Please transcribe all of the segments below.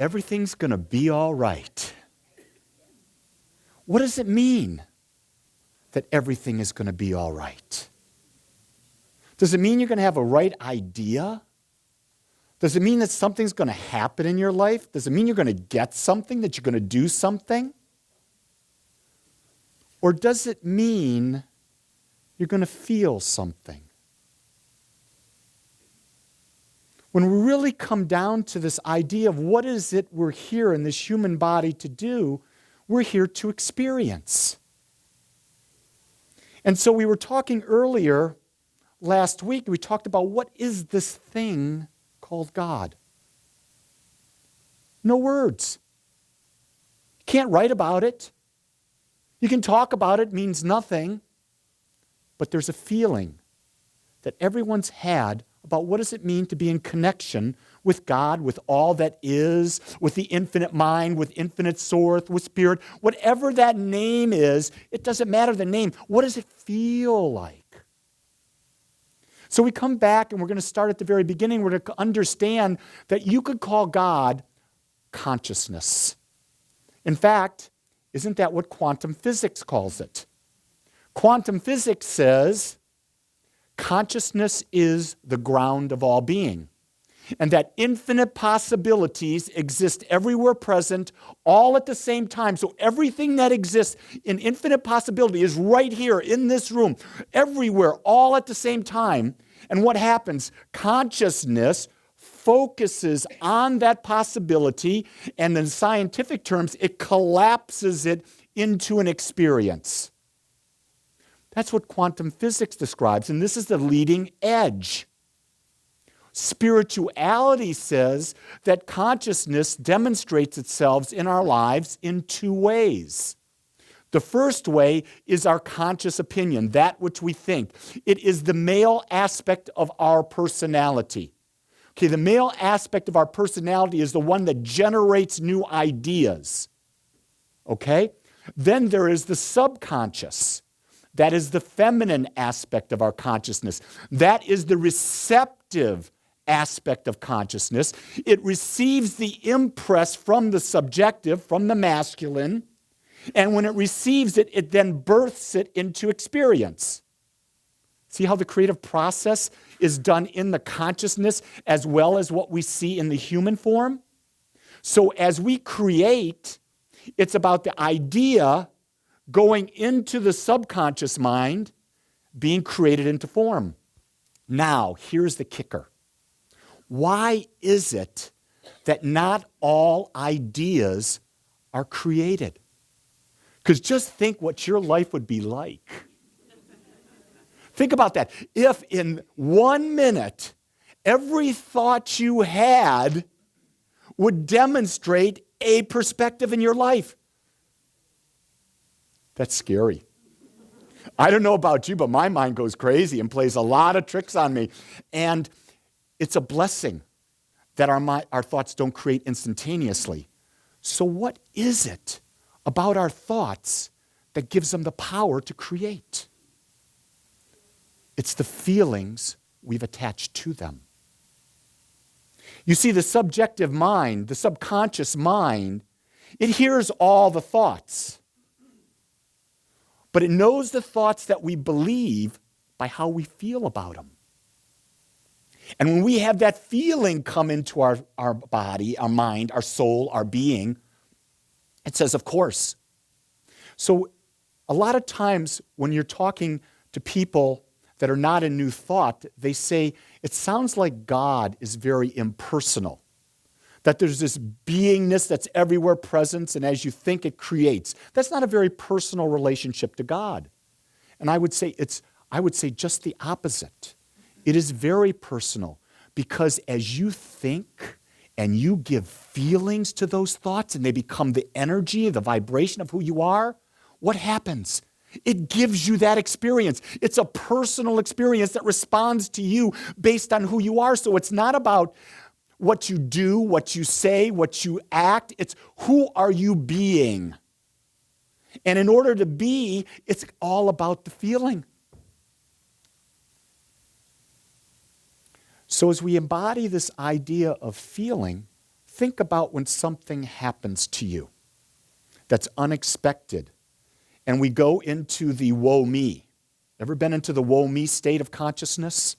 everything's going to be all right. What does it mean that everything is going to be all right? Does it mean you're going to have a right idea? Does it mean that something's going to happen in your life? Does it mean you're going to get something, that you're going to do something? Or does it mean you're going to feel something? When we really come down to this idea of what is it we're here in this human body to do, we're here to experience. And so we were talking earlier last week, we talked about what is this thing called God? No words. You can't write about it. You can talk about it, means nothing. But there's a feeling that everyone's had about what does it mean to be in connection with God, with all that is, with the infinite mind, with infinite source, with spirit. Whatever that name is, it doesn't matter the name. What does it feel like? So we come back and we're going to start at the very beginning. We're going to understand that you could call God consciousness. In fact, isn't that what quantum physics calls it? Quantum physics says consciousness is the ground of all being, and that infinite possibilities exist everywhere present, all at the same time. So everything that exists in infinite possibility is right here in this room, everywhere, all at the same time. And what happens? Consciousness focuses on that possibility, and in scientific terms, it collapses it into an experience. That's what quantum physics describes, and this is the leading edge. Spirituality says that consciousness demonstrates itself in our lives in two ways. The first way is our conscious opinion, that which we think. It is the male aspect of our personality. Okay, the male aspect of our personality is the one that generates new ideas. Okay? Then there is the subconscious. That is the feminine aspect of our consciousness. That is the receptive aspect of consciousness. It receives the impress from the subjective, from the masculine, and when it receives it, it then births it into experience. See how the creative process is done in the consciousness as well as what we see in the human form? So as we create, it's about the idea going into the subconscious mind, being created into form. Now, here's the kicker. Why is it that not all ideas are created? Because just think what your life would be like. Think about that. If in 1 minute, every thought you had would demonstrate a perspective in your life. That's scary. I don't know about you, but my mind goes crazy and plays a lot of tricks on me. And it's a blessing that our thoughts don't create instantaneously. So what is it about our thoughts that gives them the power to create? It's the feelings we've attached to them. You see, the subjective mind, the subconscious mind, it hears all the thoughts. But it knows the thoughts that we believe by how we feel about them. And when we have that feeling come into our body, our mind, our soul, our being, it says, of course. So a lot of times when you're talking to people that are not in New Thought, they say, it sounds like God is very impersonal. That there's this beingness that's everywhere present, and as you think, it creates. That's not a very personal relationship to God. And I would say just the opposite. It is very personal, because as you think and you give feelings to those thoughts and they become the energy, the vibration of who you are, what happens? It gives you that experience. It's a personal experience that responds to you based on who you are. So it's not about what you do, what you say, what you act. It's who are you being? And in order to be, it's all about the feeling. So as we embody this idea of feeling, Think about when something happens to you that's unexpected, and we go into the woe me. Ever been into the woe me state of consciousness?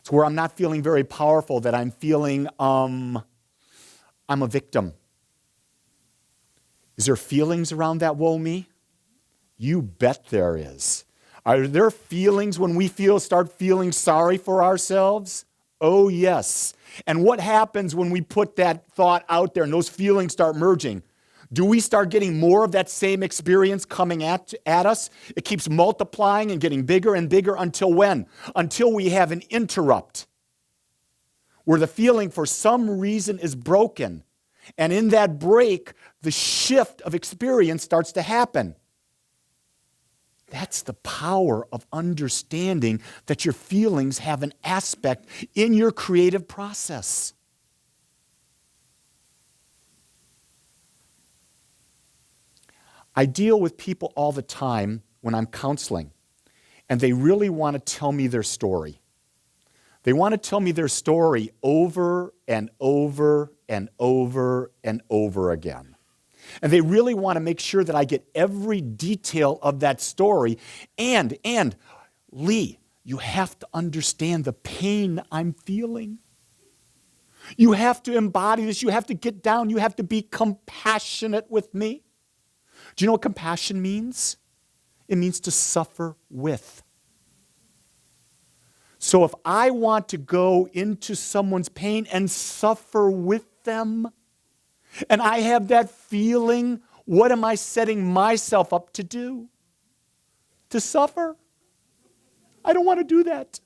It's where I'm not feeling very powerful, that I'm feeling I'm a victim. Is there feelings around that woe me? You bet there is. Are there feelings when we start feeling sorry for ourselves? Oh, yes. And what happens when we put that thought out there and those feelings start merging? Do we start getting more of that same experience coming at us? It keeps multiplying and getting bigger and bigger until when? Until we have an interrupt where the feeling for some reason is broken. And in that break, the shift of experience starts to happen. That's the power of understanding that your feelings have an aspect in your creative process. I deal with people all the time when I'm counseling, and they really want to tell me their story. They want to tell me their story over and over and over and over again. And they really want to make sure that I get every detail of that story. And Lee, you have to understand the pain I'm feeling. You have to embody this. You have to get down. You have to be compassionate with me. Do you know what compassion means? It means to suffer with. So if I want to go into someone's pain and suffer with them, and I have that feeling, what am I setting myself up to do? To suffer? I don't want to do that.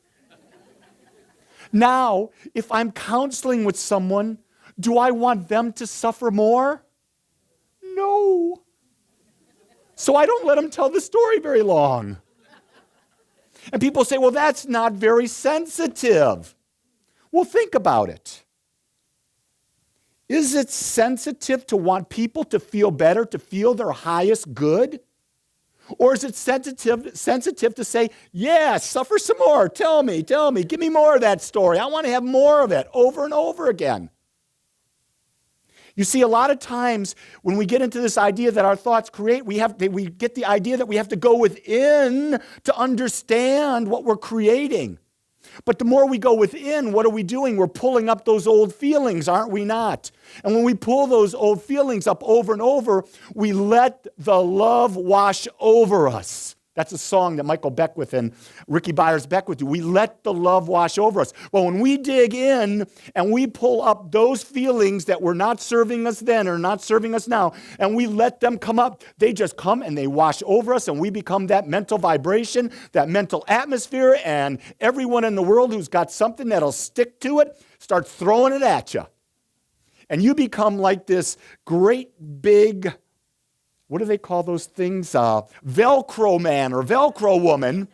Now, if I'm counseling with someone, do I want them to suffer more? No. So I don't let them tell the story very long. And people say, well, that's not very sensitive. Well, think about it. Is it sensitive to want people to feel better, to feel their highest good? Or is it sensitive to say, yeah, suffer some more, tell me, give me more of that story. I want to have more of it over and over again. You see, a lot of times when we get into this idea that our thoughts create, we get the idea that we have to go within to understand what we're creating. But the more we go within, what are we doing? We're pulling up those old feelings, aren't we not? And when we pull those old feelings up over and over, we let the love wash over us. That's a song that Michael Beckwith and Ricky Byers-Beckwith do. We let the love wash over us. Well, when we dig in and we pull up those feelings that were not serving us then or not serving us now, and we let them come up, they just come and they wash over us, and we become that mental vibration, that mental atmosphere, and everyone in the world who's got something that'll stick to it starts throwing it at you. And you become like this great big, what do they call those things? Velcro man or Velcro woman.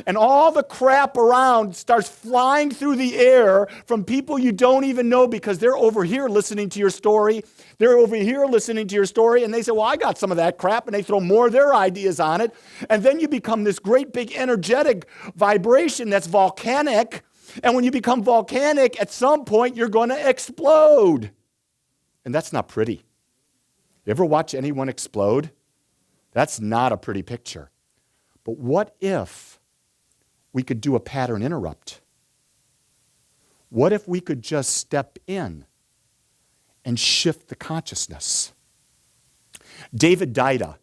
And all the crap around starts flying through the air from people you don't even know because they're over here listening to your story. They're over here listening to your story, and they say, well, I got some of that crap, and they throw more of their ideas on it. And then you become this great big energetic vibration that's volcanic. And when you become volcanic, at some point, you're going to explode. And that's not pretty. You ever watch anyone explode? That's not a pretty picture. But what if we could do a pattern interrupt? What if we could just step in and shift the consciousness? David Deida,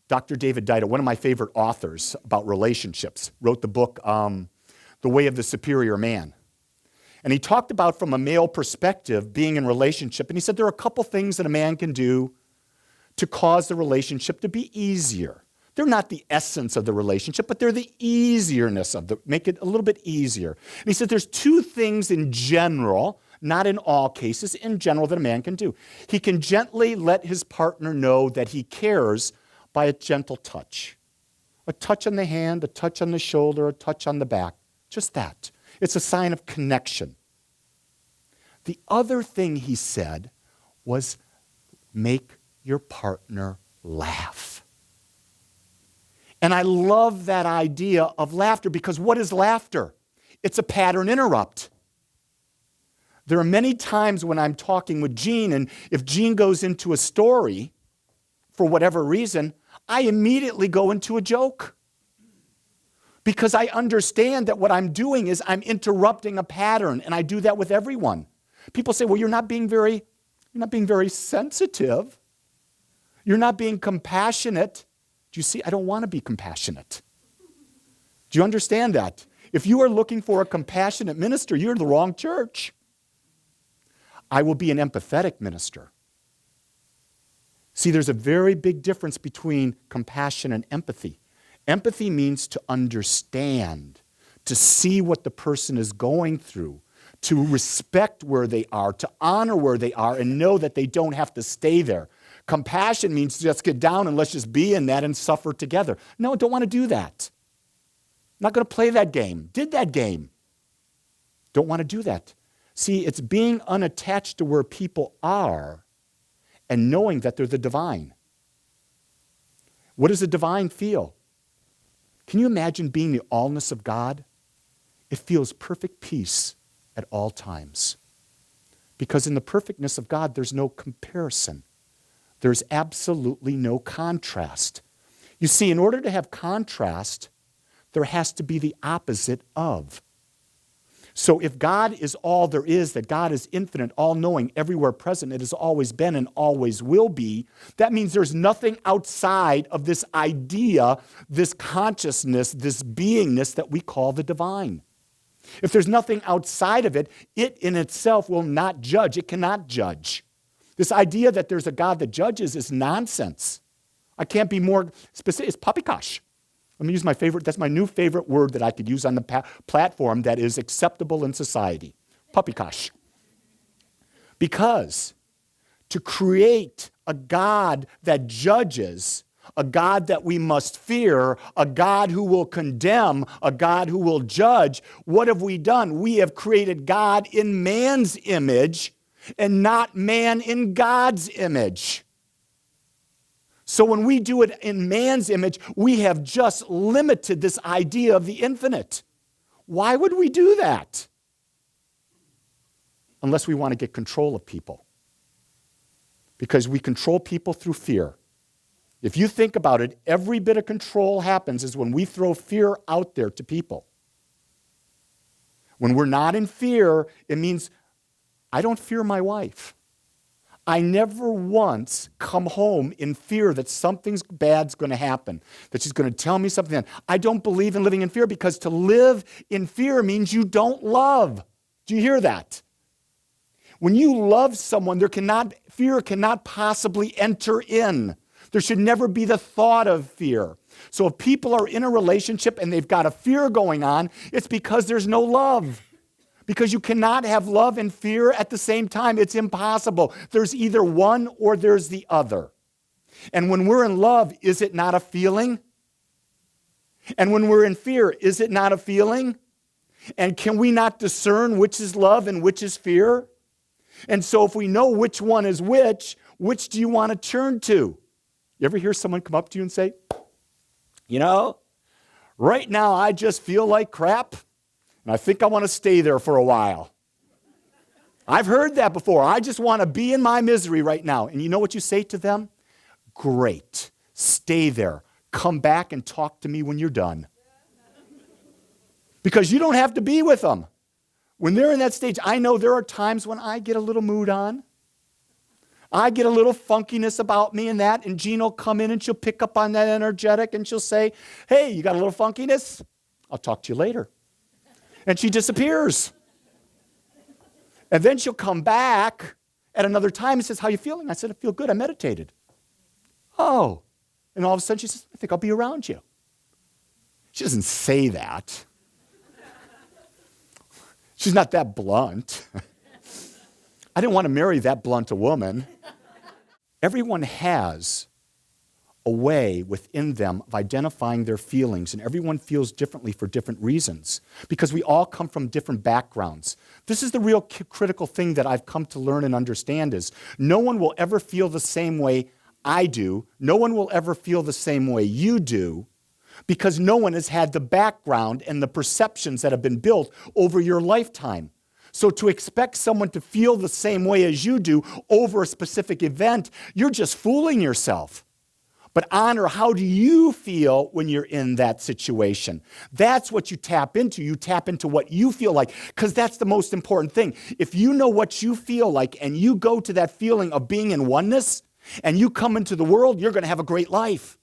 Dr. David Deida, one of my favorite authors about relationships, wrote the book, The Way of the Superior Man. And he talked about, from a male perspective, being in relationship. And he said there are a couple things that a man can do to cause the relationship to be easier. They're not the essence of the relationship, but they're the easierness of make it a little bit easier. And he said there's two things in general, not in all cases, in general, that a man can do. He can gently let his partner know that he cares by a gentle touch. A touch on the hand, a touch on the shoulder, a touch on the back. Just that. It's a sign of connection. The other thing he said was make your partner laugh. And I love that idea of laughter, because what is laughter? It's a pattern interrupt. There are many times when I'm talking with Jean, and if Jean goes into a story, for whatever reason, I immediately go into a joke. Because I understand that what I'm doing is I'm interrupting a pattern, and I do that with everyone. People say, well, you're not being very sensitive. You're not being compassionate. Do you see? I don't want to be compassionate. Do you understand that? If you are looking for a compassionate minister, you're in the wrong church. I will be an empathetic minister. See, there's a very big difference between compassion and empathy. Empathy means to understand, to see what the person is going through, to respect where they are, to honor where they are, and know that they don't have to stay there. Compassion means just get down and let's just be in that and suffer together. No, I don't want to do that. I'm not going to play that game. Did that game. Don't want to do that. See, it's being unattached to where people are and knowing that they're the divine. What does the divine feel? Can you imagine being the allness of God? It feels perfect peace at all times. Because in the perfectness of God, there's no comparison. There's absolutely no contrast. You see, in order to have contrast, there has to be the opposite of. So if God is all there is, that God is infinite, all-knowing, everywhere present, it has always been and always will be, that means there's nothing outside of this idea, this consciousness, this beingness that we call the divine. If there's nothing outside of it, it in itself will not judge. It cannot judge. This idea that there's a God that judges is nonsense. I can't be more specific. It's poppycock. Let me use my favorite, that's my new favorite word that I could use on the platform that is acceptable in society. Poppycock. Because to create a God that judges, a God that we must fear, a God who will condemn, a God who will judge, what have we done? We have created God in man's image and not man in God's image. So when we do it in man's image, we have just limited this idea of the infinite. Why would we do that? Unless we want to get control of people. Because we control people through fear. If you think about it, every bit of control happens is when we throw fear out there to people. When we're not in fear, it means I don't fear my wife. I never once come home in fear that something bad's going to happen, that she's going to tell me something. I don't believe in living in fear because to live in fear means you don't love. Do you hear that? When you love someone, fear cannot possibly enter in. There should never be the thought of fear. So if people are in a relationship and they've got a fear going on, it's because there's no love. Because you cannot have love and fear at the same time. It's impossible. There's either one or there's the other. And when we're in love, is it not a feeling? And when we're in fear, is it not a feeling? And can we not discern which is love and which is fear? And so if we know which one is which do you want to turn to? You ever hear someone come up to you and say, right now I just feel like crap. And I think I want to stay there for a while. I've heard that before. I just want to be in my misery right now. And you know what you say to them? Great. Stay there. Come back and talk to me when you're done. Because you don't have to be with them. When they're in that stage, I know there are times when I get a little mood on. I get a little funkiness about me and that. And Jean will come in and she'll pick up on that energetic and she'll say, hey, you got a little funkiness? I'll talk to you later. And she disappears. And then she'll come back at another time and says, how you feeling? I said, I feel good. I meditated. Oh. And all of a sudden she says, I think I'll be around you. She doesn't say that. She's not that blunt. I didn't want to marry that blunt a woman. Everyone has a way within them of identifying their feelings, and everyone feels differently for different reasons because we all come from different backgrounds. This is the real critical thing that I've come to learn and understand is no one will ever feel the same way I do. No one will ever feel the same way you do because no one has had the background and the perceptions that have been built over your lifetime. So to expect someone to feel the same way as you do over a specific event, you're just fooling yourself. But honor, how do you feel when you're in that situation? That's what you tap into. You tap into what you feel like, because that's the most important thing. If you know what you feel like and you go to that feeling of being in oneness and you come into the world, you're going to have a great life.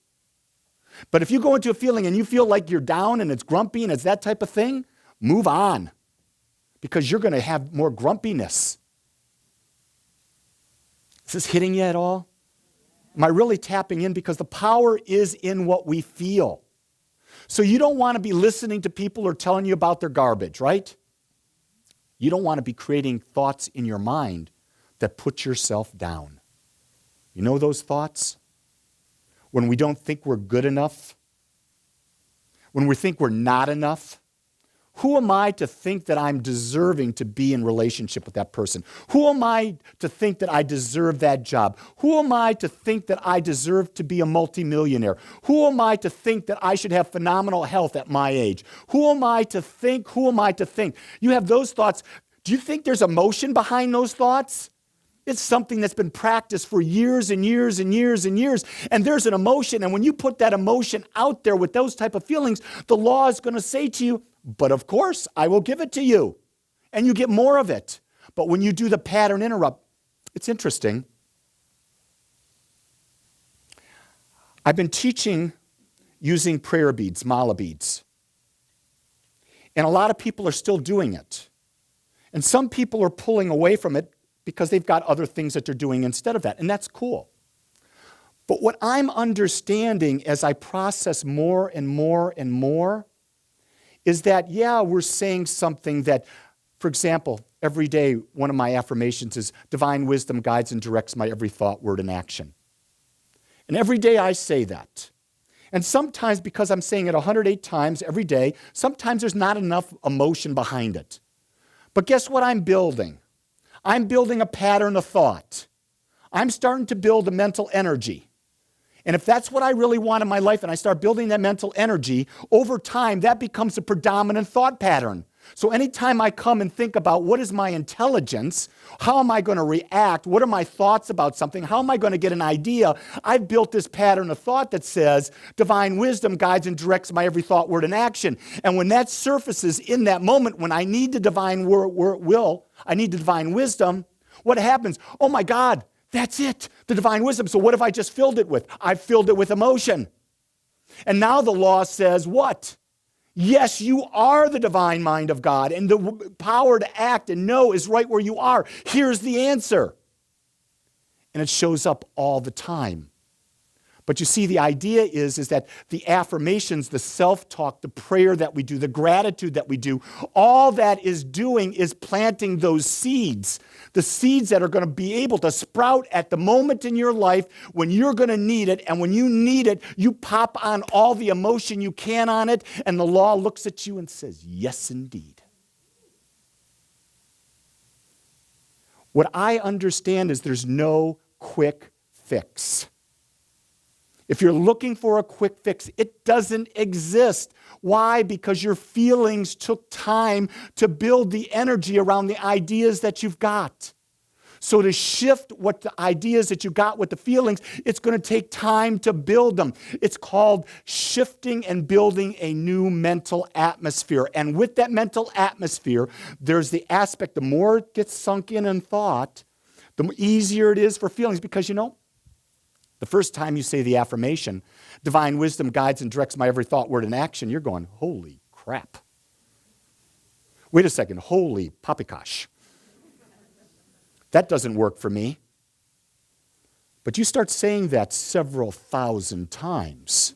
But if you go into a feeling and you feel like you're down and it's grumpy and it's that type of thing, move on, because you're going to have more grumpiness. Is this hitting you at all? Am I really tapping in? Because the power is in what we feel. So you don't want to be listening to people who are telling you about their garbage, right? You don't want to be creating thoughts in your mind that put yourself down. You know those thoughts? When we don't think we're good enough, when we think we're not enough. Who am I to think that I'm deserving to be in relationship with that person? Who am I to think that I deserve that job? Who am I to think that I deserve to be a multimillionaire? Who am I to think that I should have phenomenal health at my age? Who am I to think? Who am I to think? You have those thoughts. Do you think there's emotion behind those thoughts? It's something that's been practiced for years and years and years and years. And there's an emotion. And when you put that emotion out there with those type of feelings, the law is going to say to you, but of course, I will give it to you. And you get more of it. But when you do the pattern interrupt, it's interesting. I've been teaching using prayer beads, mala beads. And a lot of people are still doing it. And some people are pulling away from it because they've got other things that they're doing instead of that. And that's cool. But what I'm understanding as I process more and more and more is that, yeah, we're saying something that, for example, every day, one of my affirmations is, divine wisdom guides and directs my every thought, word, and action. And every day I say that. And sometimes, because I'm saying it 108 times every day, sometimes there's not enough emotion behind it. But guess what I'm building? I'm building a pattern of thought. I'm starting to build a mental energy. And if that's what I really want in my life and I start building that mental energy, over time that becomes a predominant thought pattern. So anytime I come and think about what is my intelligence, how am I going to react, what are my thoughts about something, how am I going to get an idea, I've built this pattern of thought that says, divine wisdom guides and directs my every thought, word, and action. And when that surfaces in that moment, when I need the divine I need the divine wisdom, what happens? Oh my God, that's it, the divine wisdom. So what have I just filled it with? I've filled it with emotion. And now the law says what? Yes, you are the divine mind of God, and the power to act and know is right where you are. Here's the answer. And it shows up all the time. But you see, the idea is that the affirmations, the self-talk, the prayer that we do, the gratitude that we do, all that is doing is planting those seeds, the seeds that are going to be able to sprout at the moment in your life when you're going to need it. And when you need it, you pop on all the emotion you can on it, and the law looks at you and says, yes, indeed. What I understand is there's no quick fix. If you're looking for a quick fix, it doesn't exist. Why? Because your feelings took time to build the energy around the ideas that you've got. So to shift what the ideas that you got with the feelings, it's going to take time to build them. It's called shifting and building a new mental atmosphere. And with that mental atmosphere, there's the aspect, the more it gets sunk in thought, the easier it is for feelings. Because, the first time you say the affirmation, divine wisdom guides and directs my every thought, word, and action, you're going, holy crap. Wait a second, holy poppycosh. That doesn't work for me. But you start saying that several thousand times.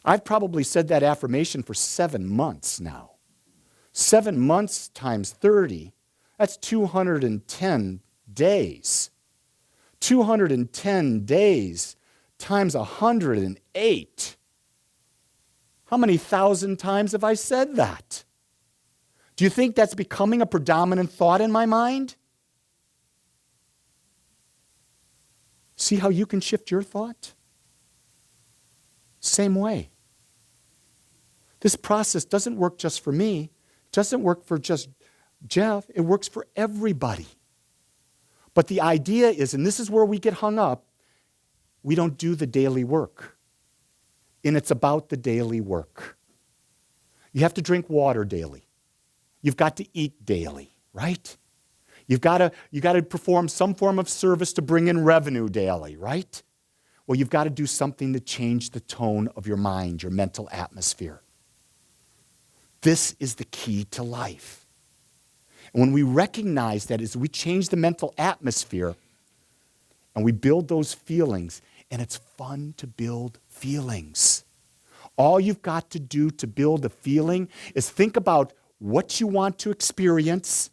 I've probably said that affirmation for 7 months now. 7 months times 30, that's 210 days. 210 days times 108. How many thousand times have I said that? Do you think that's becoming a predominant thought in my mind? See how you can shift your thought? Same way. This process doesn't work just for me. It doesn't work for just Jeff, it works for everybody. But the idea is, and this is where we get hung up, we don't do the daily work. And it's about the daily work. You have to drink water daily. You've got to eat daily, right? You've got to perform some form of service to bring in revenue daily, right? Well, you've got to do something to change the tone of your mind, your mental atmosphere. This is the key to life. And when we recognize that as we change the mental atmosphere and we build those feelings, and it's fun to build feelings. All you've got to do to build a feeling is think about what you want to experience,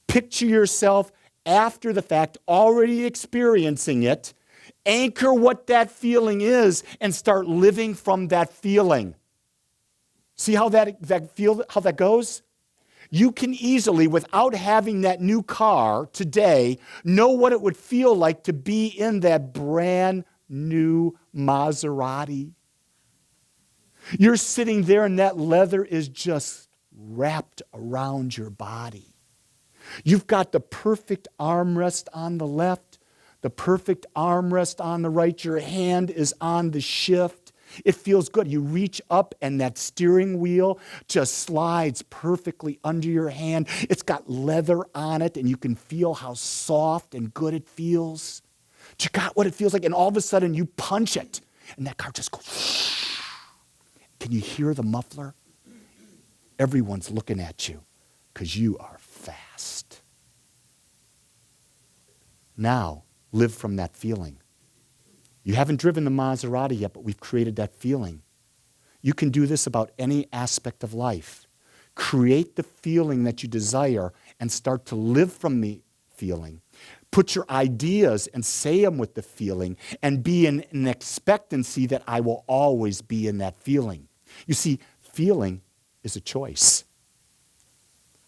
picture yourself after the fact already experiencing it, anchor what that feeling is, and start living from that feeling. See how that goes? You can easily, without having that new car today, know what it would feel like to be in that brand new Maserati. You're sitting there and that leather is just wrapped around your body. You've got the perfect armrest on the left, the perfect armrest on the right. Your hand is on the shift. It feels good. You reach up and that steering wheel just slides perfectly under your hand. It's got leather on it and you can feel how soft and good it feels. You got what it feels like, and all of a sudden you punch it and that car just goes. Can you hear the muffler? Everyone's looking at you because you are fast. Now, live from that feeling. You haven't driven the Maserati yet, but we've created that feeling. You can do this about any aspect of life. Create the feeling that you desire and start to live from the feeling. Put your ideas and say them with the feeling and be in an expectancy that I will always be in that feeling. You see, feeling is a choice.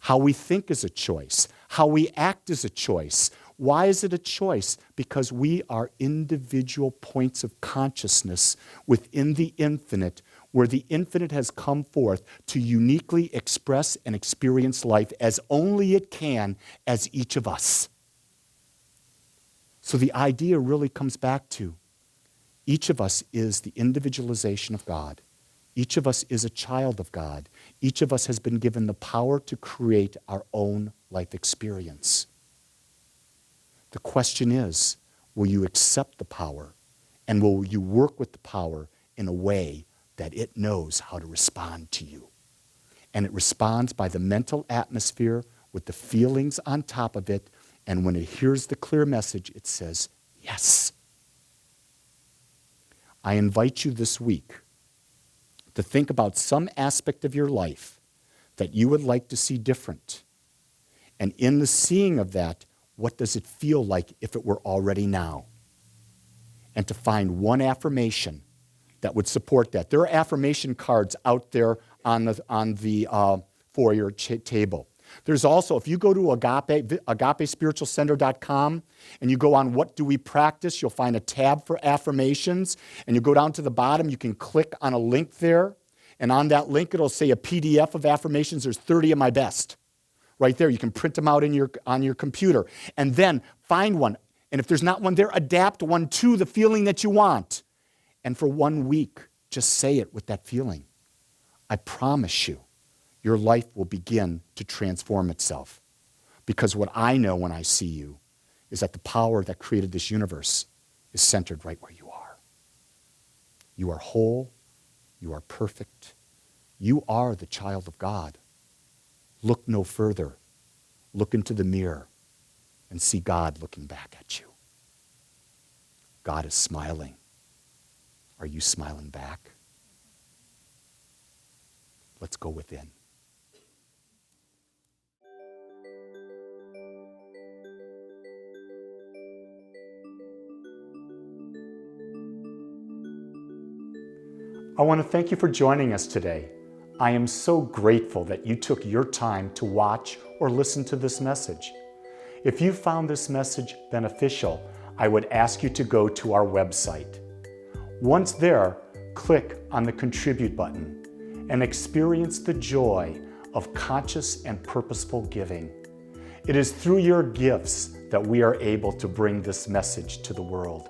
How we think is a choice. How we act is a choice. Why is it a choice? Because we are individual points of consciousness within the infinite, where the infinite has come forth to uniquely express and experience life as only it can as each of us. So the idea really comes back to each of us is the individualization of God. Each of us is a child of God. Each of us has been given the power to create our own life experience. The question is, will you accept the power and will you work with the power in a way that it knows how to respond to you? And it responds by the mental atmosphere with the feelings on top of it, and when it hears the clear message, it says, yes. I invite you this week to think about some aspect of your life that you would like to see different. And in the seeing of that, what does it feel like if it were already now? And to find one affirmation that would support that. There are affirmation cards out there on the foyer table. There's also, if you go to Agape, agapespiritualcenter.com, and you go on What Do We Practice, you'll find a tab for affirmations, and you go down to the bottom, you can click on a link there, and on that link it'll say a PDF of affirmations. There's 30 of my best. Right there, you can print them out on your computer, and then find one, and if there's not one there, adapt one to the feeling that you want. And for 1 week, just say it with that feeling. I promise you, your life will begin to transform itself. Because what I know when I see you is that the power that created this universe is centered right where you are. You are whole. You are perfect. You are the child of God. Look no further. Look into the mirror and see God looking back at you. God is smiling. Are you smiling back? Let's go within. I want to thank you for joining us today. I am so grateful that you took your time to watch or listen to this message. If you found this message beneficial, I would ask you to go to our website. Once there, click on the Contribute button and experience the joy of conscious and purposeful giving. It is through your gifts that we are able to bring this message to the world.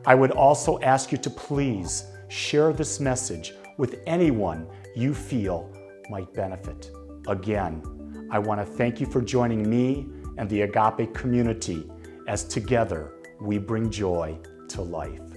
I would also ask you to please share this message with anyone you feel might benefit. Again, I want to thank you for joining me and the Agape community as together we bring joy to life.